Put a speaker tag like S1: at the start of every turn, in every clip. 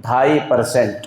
S1: 2.5%,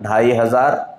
S1: 2,500,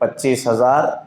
S1: 25,000,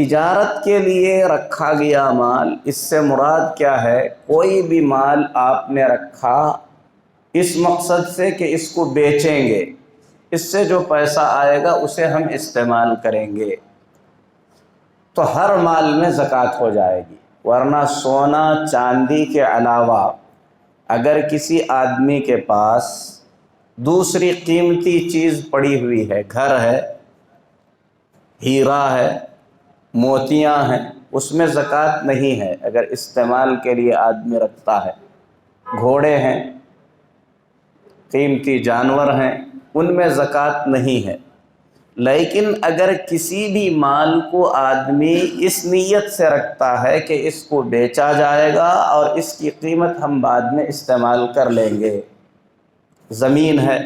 S1: تجارت کے لیے رکھا گیا مال، اس سے مراد کیا ہے؟ کوئی بھی مال آپ نے رکھا اس مقصد سے کہ اس کو بیچیں گے، اس سے جو پیسہ آئے گا اسے ہم استعمال کریں گے، تو ہر مال میں زکوٰۃ ہو جائے گی۔ ورنہ سونا چاندی کے علاوہ اگر کسی آدمی کے پاس دوسری قیمتی چیز پڑی ہوئی ہے، گھر ہے، ہیرا ہے، موتیاں ہیں، اس میں زکوٰۃ نہیں ہے۔ اگر استعمال کے لیے آدمی رکھتا ہے، گھوڑے ہیں، قیمتی جانور ہیں، ان میں زکوٰۃ نہیں ہے۔ لیکن اگر کسی بھی مال کو آدمی اس نیت سے رکھتا ہے کہ اس کو بیچا جائے گا اور اس کی قیمت ہم بعد میں استعمال کر لیں گے، زمین ہے،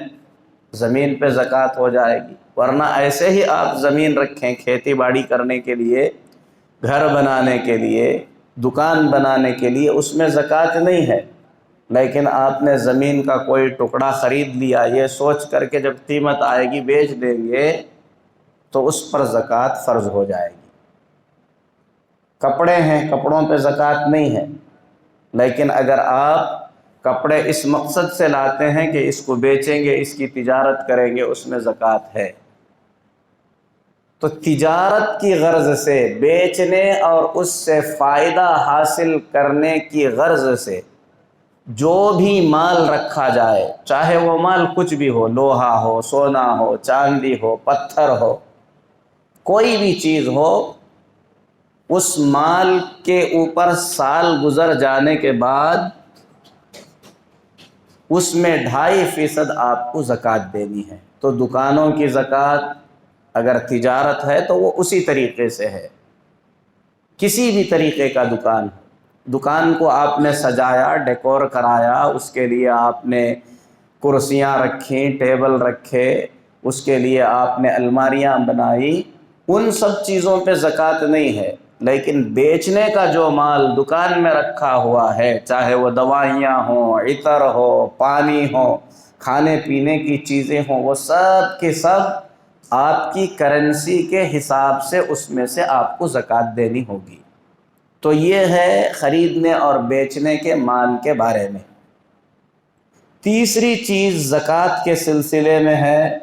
S1: زمین پہ زکوٰۃ ہو جائے گی۔ ورنہ ایسے ہی آپ زمین رکھیں کھیتی باڑی کرنے کے لیے، گھر بنانے کے لیے، دکان بنانے کے لیے، اس میں زکوٰۃ نہیں ہے۔ لیکن آپ نے زمین کا کوئی ٹکڑا خرید لیا یہ سوچ کر کے جب قیمت آئے گی بیچ دیں گے تو اس پر زکوٰۃ فرض ہو جائے گی۔ کپڑے ہیں، کپڑوں پہ زکوٰۃ نہیں ہے، لیکن اگر آپ کپڑے اس مقصد سے لاتے ہیں کہ اس کو بیچیں گے، اس کی تجارت کریں گے، اس میں زکوٰۃ ہے۔ تو تجارت کی غرض سے، بیچنے اور اس سے فائدہ حاصل کرنے کی غرض سے جو بھی مال رکھا جائے، چاہے وہ مال کچھ بھی ہو، لوہا ہو، سونا ہو، چاندی ہو، پتھر ہو، کوئی بھی چیز ہو، اس مال کے اوپر سال گزر جانے کے بعد اس میں 2.5% آپ کو زکوٰۃ دینی ہے۔ تو دکانوں کی زکوٰۃ اگر تجارت ہے تو وہ اسی طریقے سے ہے۔ کسی بھی طریقے کا دکان کو آپ نے سجایا، ڈیکور کرایا، اس کے لیے آپ نے کرسیاں رکھیں، ٹیبل رکھے، اس کے لیے آپ نے الماریاں بنائی، ان سب چیزوں پہ زکوٰۃ نہیں ہے۔ لیکن بیچنے کا جو مال دکان میں رکھا ہوا ہے، چاہے وہ دوائیاں ہوں، عطر ہو، پانی ہو، کھانے پینے کی چیزیں ہوں، وہ سب کے سب آپ کی کرنسی کے حساب سے اس میں سے آپ کو زکوٰۃ دینی ہوگی۔ تو یہ ہے خریدنے اور بیچنے کے مال کے بارے میں۔ تیسری چیز زکوٰۃ کے سلسلے میں ہے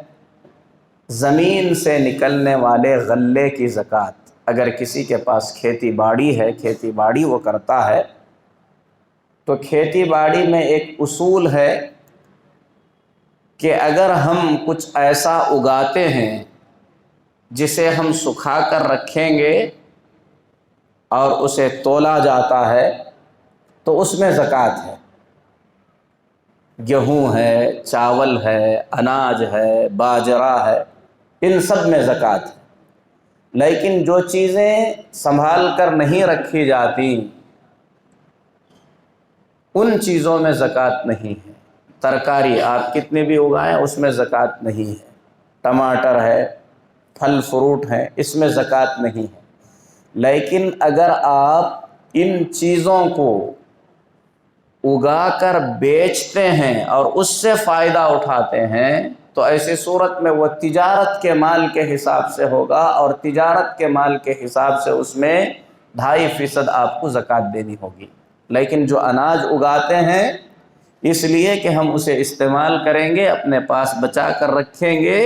S1: زمین سے نکلنے والے غلے کی زکوٰۃ۔ اگر کسی کے پاس کھیتی باڑی ہے، کھیتی باڑی وہ کرتا ہے، تو کھیتی باڑی میں ایک اصول ہے کہ اگر ہم کچھ ایسا اگاتے ہیں جسے ہم سکھا کر رکھیں گے اور اسے تولا جاتا ہے تو اس میں زکوٰۃ ہے۔ گیہوں ہے، چاول ہے، اناج ہے، باجرہ ہے، ان سب میں زکوٰۃ ہے۔ لیکن جو چیزیں سنبھال کر نہیں رکھی جاتی ان چیزوں میں زکوٰۃ نہیں ہے۔ ترکاری آپ کتنی بھی اگائیں اس میں زکوٰۃ نہیں ہے۔ ٹماٹر ہے، پھل فروٹ ہیں، اس میں زکوٰۃ نہیں ہے۔ لیکن اگر آپ ان چیزوں کو اگا کر بیچتے ہیں اور اس سے فائدہ اٹھاتے ہیں تو ایسی صورت میں وہ تجارت کے مال کے حساب سے ہوگا، اور تجارت کے مال کے حساب سے اس میں 2.5% آپ کو زکوٰۃ دینی ہوگی۔ لیکن جو اناج اگاتے ہیں اس لیے کہ ہم اسے استعمال کریں گے، اپنے پاس بچا کر رکھیں گے،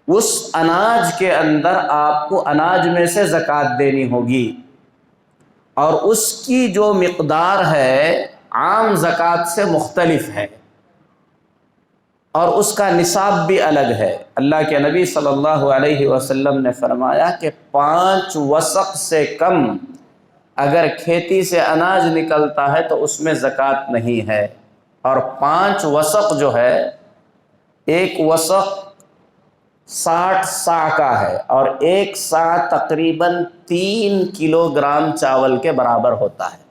S1: اس اناج کے اندر آپ کو اناج میں سے زکوٰۃ دینی ہوگی، اور اس کی جو مقدار ہے عام زکوٰۃ سے مختلف ہے، اور اس کا نصاب بھی الگ ہے۔ اللہ کے نبی صلی اللہ علیہ وسلم نے فرمایا کہ 5 وسق سے کم اگر کھیتی سے اناج نکلتا ہے تو اس میں زکوٰۃ نہیں ہے۔ اور 5 وسق جو ہے، ایک وسق 60 صاع کا ہے، اور ایک صاع تقریباً 3 کلوگرام چاول کے برابر ہوتا ہے۔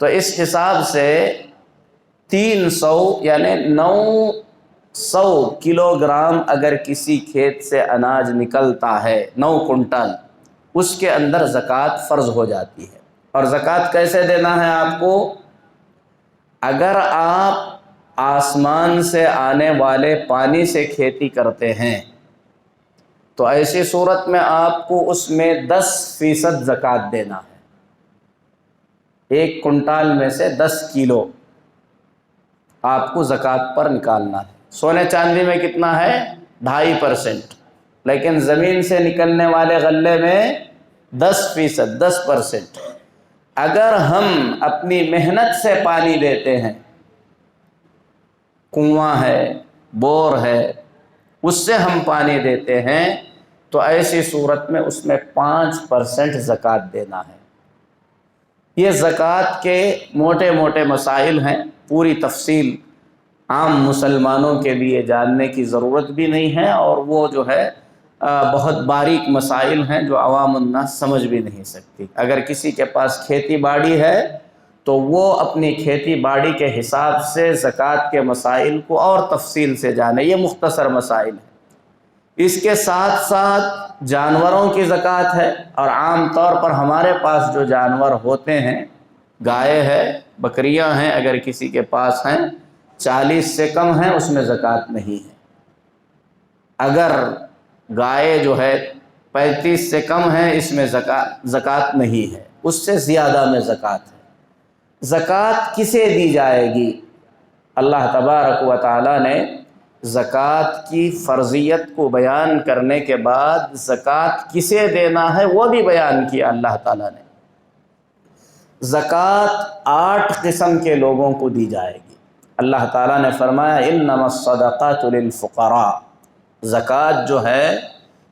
S1: تو اس حساب سے 300 یعنی 900 کلوگرام اگر کسی کھیت سے اناج نکلتا ہے، 9 کنٹل، اس کے اندر زکوٰۃ فرض ہو جاتی ہے۔ اور زکوٰۃ کیسے دینا ہے آپ کو؟ اگر آپ آسمان سے آنے والے پانی سے کھیتی کرتے ہیں تو ایسی صورت میں آپ کو اس میں 10% زکوٰۃ دینا ہے، 1 کنٹال میں سے 10 کلو آپ کو زکوٰۃ پر نکالنا ہے۔ سونے چاندی میں کتنا ہے؟ 2.5%، لیکن زمین سے نکلنے والے غلے میں 10%، 10%۔ اگر ہم اپنی محنت سے پانی دیتے ہیں، کنواں ہے، بور ہے، اس سے ہم پانی دیتے ہیں، تو ایسی صورت میں اس میں 5% زکوٰۃ دینا ہے۔ یہ زکوٰۃ کے موٹے موٹے مسائل ہیں، پوری تفصیل عام مسلمانوں کے لیے جاننے کی ضرورت بھی نہیں ہے، اور وہ جو ہے بہت باریک مسائل ہیں جو عوام الناس سمجھ بھی نہیں سکتی۔ اگر کسی کے پاس کھیتی باڑی ہے تو وہ اپنی کھیتی باڑی کے حساب سے زکوٰۃ کے مسائل کو اور تفصیل سے جانے، یہ مختصر مسائل ہیں۔ اس کے ساتھ ساتھ جانوروں کی زکوٰۃ ہے، اور عام طور پر ہمارے پاس جو جانور ہوتے ہیں، گائے ہے، بکریاں ہیں، اگر کسی کے پاس ہیں، 40 سے کم ہیں اس میں زکوٰۃ نہیں ہے۔ اگر گائے جو ہے 35 سے کم ہے، اس میں زکوٰۃ نہیں ہے، اس سے زیادہ میں زکوٰۃ ہے۔ زکوٰۃ کسے دی جائے گی؟ اللہ تبارک و تعالیٰ نے زکوٰۃ کی فرضیت کو بیان کرنے کے بعد زکوٰۃ کسے دینا ہے وہ بھی بیان کیا اللہ تعالیٰ نے۔ زکوٰۃ 8 قسم کے لوگوں کو دی جائے گی۔ اللہ تعالیٰ نے فرمایا انما الصدقات للفقراء، زکوٰۃ جو ہے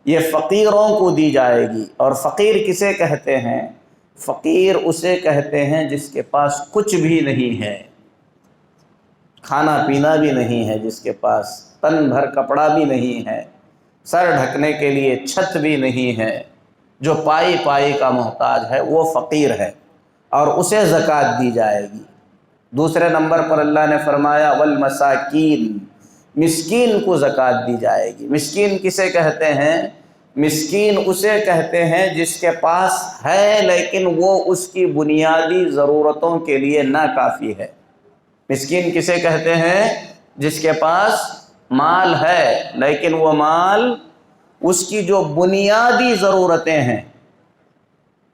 S1: یہ فقیروں کو دی جائے گی۔ اور فقیر کسے کہتے ہیں؟ فقیر اسے کہتے ہیں جس کے پاس کچھ بھی نہیں ہے، کھانا پینا بھی نہیں ہے، جس کے پاس تن بھر کپڑا بھی نہیں ہے، سر ڈھکنے کے لیے چھت بھی نہیں ہے، جو پائی پائی کا محتاج ہے، وہ فقیر ہے، اور اسے زکوٰۃ دی جائے گی۔ دوسرے نمبر پر اللہ نے فرمایا والمساکین، مسکین کو زکوٰۃ دی جائے گی۔ مسکین کسے کہتے ہیں؟ مسکین اسے کہتے ہیں جس کے پاس ہے لیکن وہ اس کی بنیادی ضرورتوں کے لیے ناکافی ہے۔ مسکین کسے کہتے ہیں؟ جس کے پاس مال ہے لیکن وہ مال اس کی جو بنیادی ضرورتیں ہیں،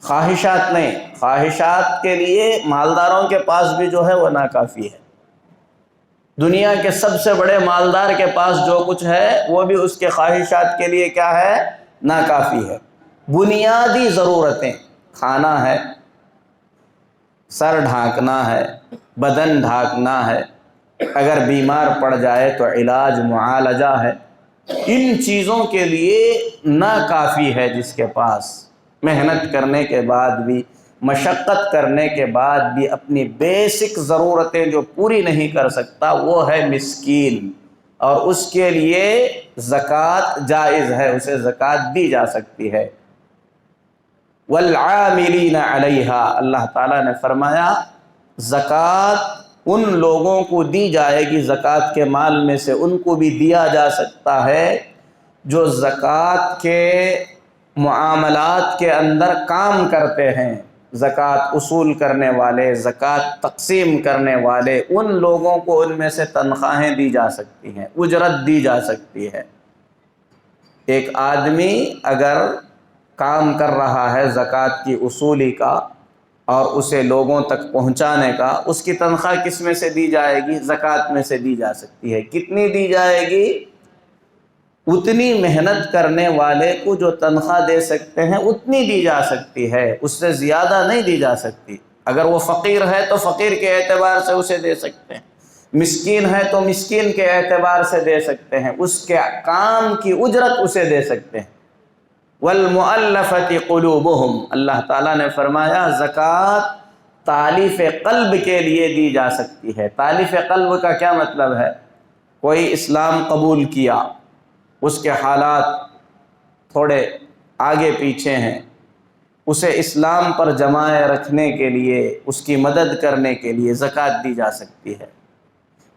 S1: خواہشات نہیں، خواہشات کے لیے مالداروں کے پاس بھی جو ہے وہ ناکافی ہے۔ دنیا کے سب سے بڑے مالدار کے پاس جو کچھ ہے وہ بھی اس کے خواہشات کے لیے کیا ہے؟ ناکافی ہے۔ بنیادی ضرورتیں، کھانا ہے، سر ڈھانکنا ہے، بدن ڈھانکنا ہے، اگر بیمار پڑ جائے تو علاج معالجہ ہے، ان چیزوں کے لیے ناکافی ہے۔ جس کے پاس محنت کرنے کے بعد بھی، مشقت کرنے کے بعد بھی اپنی بیسک ضرورتیں جو پوری نہیں کر سکتا، وہ ہے مسکین، اور اس کے لیے زکوٰۃ جائز ہے، اسے زکوٰۃ دی جا سکتی ہے۔ والعاملین علیہا، اللہ تعالیٰ نے فرمایا زکوٰۃ ان لوگوں کو دی جائے گی، زکوٰۃ کے مال میں سے ان کو بھی دیا جا سکتا ہے جو زکوٰۃ کے معاملات کے اندر کام کرتے ہیں، زکوٰۃ اصول کرنے والے، زکوٰۃ تقسیم کرنے والے، ان لوگوں کو ان میں سے تنخواہیں دی جا سکتی ہیں، اجرت دی جا سکتی ہے۔ ایک آدمی اگر کام کر رہا ہے زکوٰۃ کی اصولی کا اور اسے لوگوں تک پہنچانے کا، اس کی تنخواہ کس میں سے دی جائے گی؟ زکوٰۃ میں سے دی جا سکتی ہے۔ کتنی دی جائے گی؟ اتنی محنت کرنے والے کو جو تنخواہ دے سکتے ہیں اتنی دی جا سکتی ہے، اس سے زیادہ نہیں دی جا سکتی۔ اگر وہ فقیر ہے تو فقیر کے اعتبار سے اسے دے سکتے ہیں، مسکین ہے تو مسکین کے اعتبار سے دے سکتے ہیں، اس کے کام کی اجرت اسے دے سکتے ہیں۔ والمؤلفۃ قلوبہم، اللہ تعالیٰ نے فرمایا زکوٰۃ تالیف قلب کے لیے دی جا سکتی ہے۔ تالیف قلب کا کیا مطلب ہے؟ کوئی اسلام قبول کیا، اس کے حالات تھوڑے آگے پیچھے ہیں، اسے اسلام پر جمائے رکھنے کے لیے، اس کی مدد کرنے کے لیے زکوٰۃ دی جا سکتی ہے۔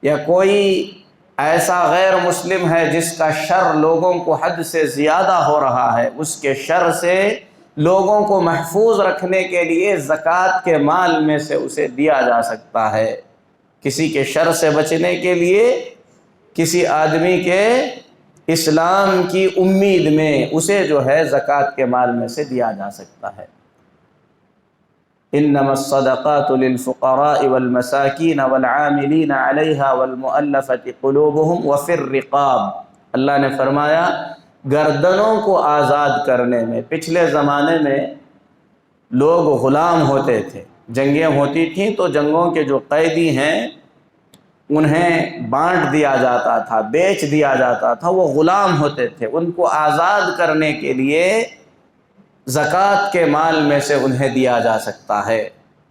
S1: یا کوئی ایسا غیر مسلم ہے جس کا شر لوگوں کو حد سے زیادہ ہو رہا ہے، اس کے شر سے لوگوں کو محفوظ رکھنے کے لیے زکوٰۃ کے مال میں سے اسے دیا جا سکتا ہے۔ کسی کے شر سے بچنے کے لیے، کسی آدمی کے اسلام کی امید میں اسے جو ہے زکوٰۃ کے مال میں سے دیا جا سکتا ہے۔ انما الصدقات للفقراء والمساکین والعاملین علیہا والمؤلفۃ قلوبہم وفی الرقاب، اللہ نے فرمایا گردنوں کو آزاد کرنے میں، پچھلے زمانے میں لوگ غلام ہوتے تھے، جنگیں ہوتی تھیں تو جنگوں کے جو قیدی ہیں انہیں بانٹ دیا جاتا تھا، بیچ دیا جاتا تھا، وہ غلام ہوتے تھے، ان کو آزاد کرنے کے لیے زکوٰۃ کے مال میں سے انہیں دیا جا سکتا ہے۔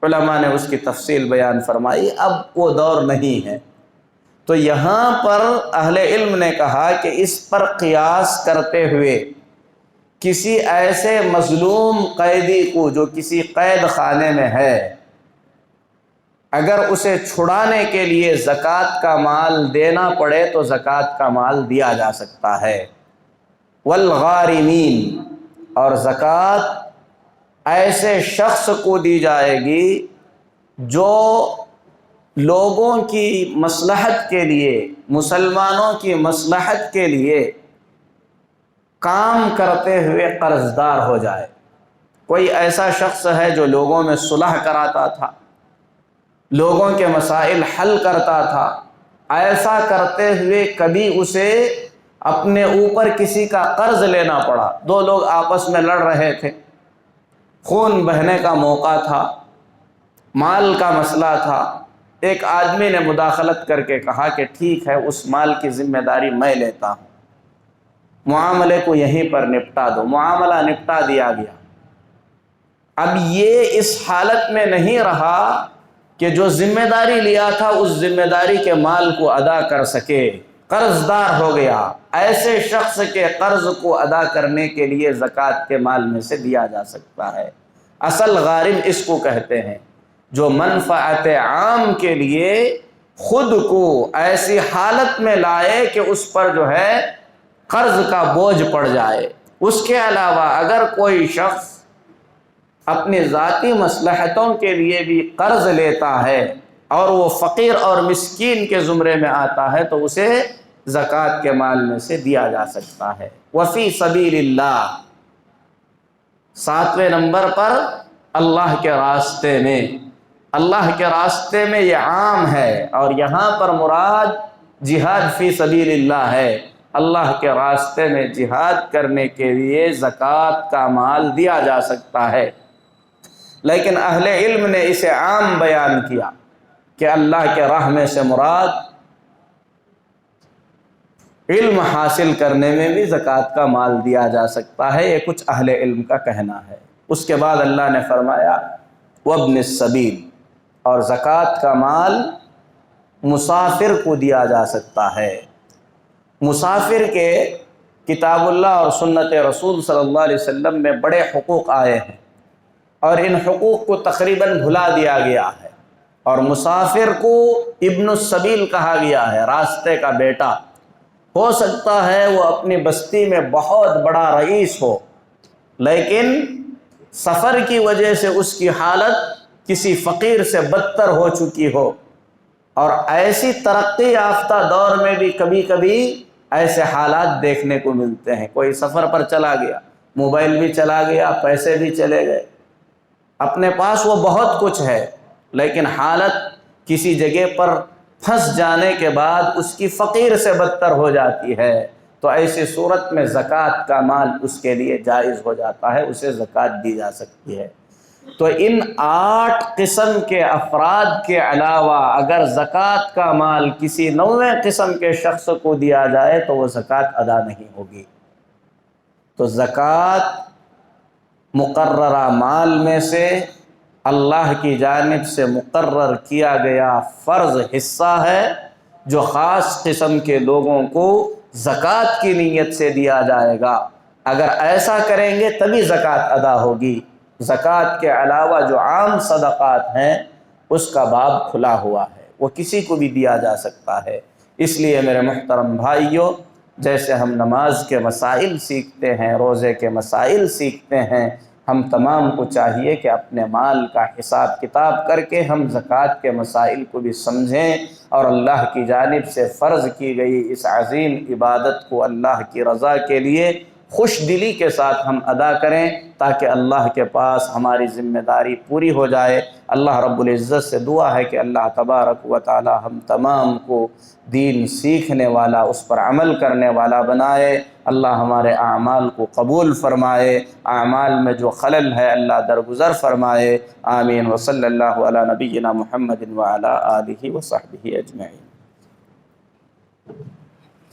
S1: علماء نے اس کی تفصیل بیان فرمائی، اب وہ دور نہیں ہے۔ تو یہاں پر اہل علم نے کہا کہ اس پر قیاس کرتے ہوئے کسی ایسے مظلوم قیدی کو جو کسی قید خانے میں ہے، اگر اسے چھڑانے کے لیے زکوٰۃ کا مال دینا پڑے تو زکوٰۃ کا مال دیا جا سکتا ہے۔ والغارمین، اور زکوٰۃ ایسے شخص کو دی جائے گی جو لوگوں کی مصلحت کے لیے، مسلمانوں کی مصلحت کے لیے کام کرتے ہوئے قرض دار ہو جائے۔ کوئی ایسا شخص ہے جو لوگوں میں صلح کراتا تھا، لوگوں کے مسائل حل کرتا تھا، ایسا کرتے ہوئے کبھی اسے اپنے اوپر کسی کا قرض لینا پڑا، دو لوگ آپس میں لڑ رہے تھے، خون بہنے کا موقع تھا، مال کا مسئلہ تھا، ایک آدمی نے مداخلت کر کے کہا کہ ٹھیک ہے اس مال کی ذمہ داری میں لیتا ہوں، معاملے کو یہیں پر نپٹا دو۔ معاملہ نپٹا دیا گیا۔ اب یہ اس حالت میں نہیں رہا کہ جو ذمہ داری لیا تھا اس ذمہ داری کے مال کو ادا کر سکے، قرض دار ہو گیا۔ ایسے شخص کے قرض کو ادا کرنے کے لیے زکوٰۃ کے مال میں سے دیا جا سکتا ہے۔ اصل غارم اس کو کہتے ہیں جو منفعت عام کے لیے خود کو ایسی حالت میں لائے کہ اس پر جو ہے قرض کا بوجھ پڑ جائے۔ اس کے علاوہ اگر کوئی شخص اپنی ذاتی مصلحتوں کے لیے بھی قرض لیتا ہے اور وہ فقیر اور مسکین کے زمرے میں آتا ہے تو اسے زکوٰۃ کے مال میں سے دیا جا سکتا ہے۔ وفی سبیل اللہ، 7ویں نمبر پر اللہ کے راستے میں۔ اللہ کے راستے میں یہ عام ہے اور یہاں پر مراد جہاد فی سبیل اللہ ہے۔ اللہ کے راستے میں جہاد کرنے کے لیے زکوٰۃ کا مال دیا جا سکتا ہے، لیکن اہل علم نے اسے عام بیان کیا کہ اللہ کے راہ میں سے مراد علم حاصل کرنے میں بھی زکوٰۃ کا مال دیا جا سکتا ہے، یہ کچھ اہل علم کا کہنا ہے۔ اس کے بعد اللہ نے فرمایا وابن السبیل، اور زکوٰۃ کا مال مسافر کو دیا جا سکتا ہے۔ مسافر کے کتاب اللہ اور سنت رسول صلی اللہ علیہ وسلم میں بڑے حقوق آئے ہیں اور ان حقوق کو تقریباً بھلا دیا گیا ہے، اور مسافر کو ابن السبیل کہا گیا ہے، راستے کا بیٹا۔ ہو سکتا ہے وہ اپنی بستی میں بہت بڑا رئیس ہو، لیکن سفر کی وجہ سے اس کی حالت کسی فقیر سے بدتر ہو چکی ہو، اور ایسی ترقی یافتہ دور میں بھی کبھی کبھی ایسے حالات دیکھنے کو ملتے ہیں۔ کوئی سفر پر چلا گیا، موبائل بھی چلا گیا، پیسے بھی چلے گئے، اپنے پاس وہ بہت کچھ ہے، لیکن حالت کسی جگہ پر پھنس جانے کے بعد اس کی فقیر سے بدتر ہو جاتی ہے، تو ایسی صورت میں زکوٰۃ کا مال اس کے لیے جائز ہو جاتا ہے، اسے زکوٰۃ دی جا سکتی ہے۔ تو ان 8 قسم کے افراد کے علاوہ اگر زکوٰۃ کا مال کسی 9ویں قسم کے شخص کو دیا جائے تو وہ زکوٰۃ ادا نہیں ہوگی۔ تو زکوٰۃ مقررہ مال میں سے اللہ کی جانب سے مقرر کیا گیا فرض حصہ ہے جو خاص قسم کے لوگوں کو زکوٰۃ کی نیت سے دیا جائے گا۔ اگر ایسا کریں گے تبھی زکوٰۃ ادا ہوگی۔ زکوٰۃ کے علاوہ جو عام صدقات ہیں اس کا باب کھلا ہوا ہے، وہ کسی کو بھی دیا جا سکتا ہے۔ اس لیے میرے محترم بھائیوں، جیسے ہم نماز کے مسائل سیکھتے ہیں، روزے کے مسائل سیکھتے ہیں، ہم تمام کو چاہیے کہ اپنے مال کا حساب کتاب کر کے ہم زکوٰۃ کے مسائل کو بھی سمجھیں اور اللہ کی جانب سے فرض کی گئی اس عظیم عبادت کو اللہ کی رضا کے لیے خوش دلی کے ساتھ ہم ادا کریں، تاکہ اللہ کے پاس ہماری ذمہ داری پوری ہو جائے۔ اللہ رب العزت سے دعا ہے کہ اللہ تبارک و تعالی ہم تمام کو دین سیکھنے والا، اس پر عمل کرنے والا بنائے۔ اللہ ہمارے اعمال کو قبول فرمائے، اعمال میں جو خلل ہے اللہ درگزر فرمائے۔ آمین۔ وصلی اللہ علی نبینا محمد وعلی آلہ وصحبہ اجمعین۔